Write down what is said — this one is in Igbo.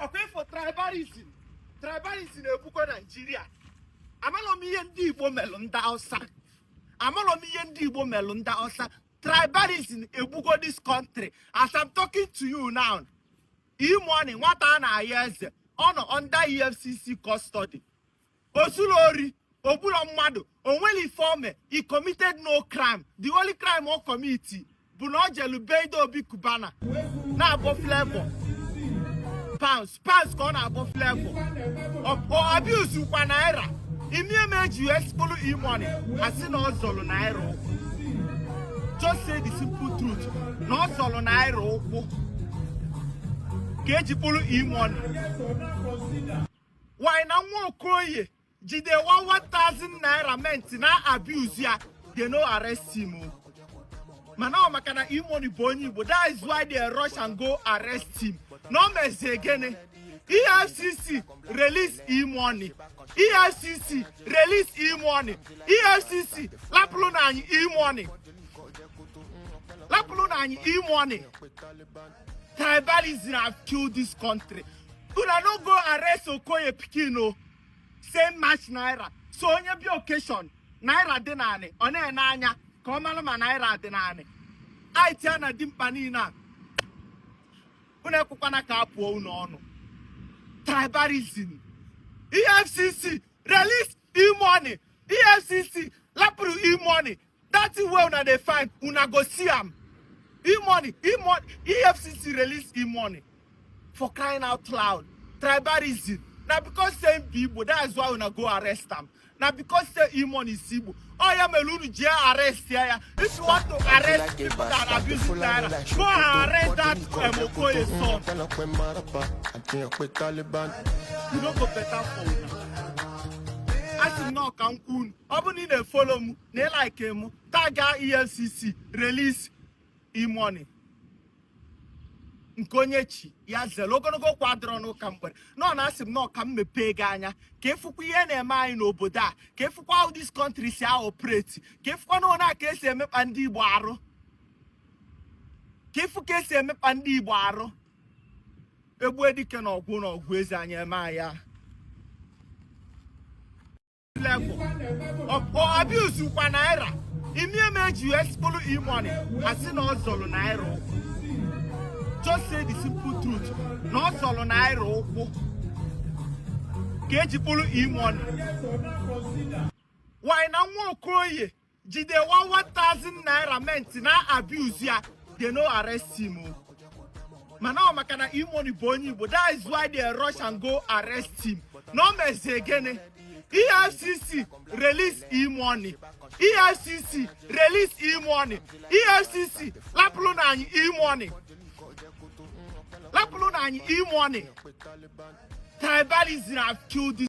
Okay, for tribalism. Tribalism ebuko Nigeria. Amalo mi yendi Igbo melunda Hausa. Amalo mi yendi Igbo melunda Hausa. Tribalism ebuko this country. As I'm talking to you now, morning, what are years on under EFCC custody. Osulori, Obula Mado, only former, he committed no crime. The only crime on committee, Bunojelu Beido Bikubana. Now above level. Pounds gone above level. Or abuse you naira. Image US follow money. I see no solo naira. Just say the simple truth. No solo naira. Keji follow money. Why now more koye? Jide 1,000 naira meant na abuse ya. They no arrest him. Mana makana money boni, but that is why they rush and go arrest him. No mess again. EFCC release money. EFCC release money. EFCC lapuluna money. Lapuluna money. Tribalism have killed this country. Una no go arrest Okoye Pikino. Same match naira. So on your occasion, naira denane. One nanya. Komalama naira denane. I tell na dimpanina. Una kupana kapo uno. Tribalism. EFCC release money. EFCC lapru money. That's the way una they find una go see am. Money. EFCC release money. For crying out loud. Tribalism. Now because same people, that's why una go arrest them. Now because say money is Igbo. Oh yeah, melunu jail arrest here. If you want to arrest people that abuse naira, go and arrest that Okoye son. You don't go better for una. As you know, Cancun, obuni they follow me, they like him. Taga EFCC release money. Nkonyechi ya zelo ogonogo kwadro no kamgbe no na asim no kam mepe ganya ka efukwu ihe na-eme anyị n'obodo a ka efukwu how this country si operate ka efukwu no na ka esi emepa ndị Igbo arụ ka efuku esi emepa ndị Igbo arụ egbu edike na ọgwụ eze anyị eme aya level of abuse kwa naira image US follow money asi na ozolo naira. Just say the simple truth. No solo naira okwu. Keji pulu money. Why na nwa okoye? Jide 1,000 naira meant na abuse ya. They no arrest him. Mana makana money boni, but that is why they rush and go arrest him. No mess again. EFCC release money. EFCC release money. EFCC lapuluna money. Lapuluna money. Tribalism have killed this.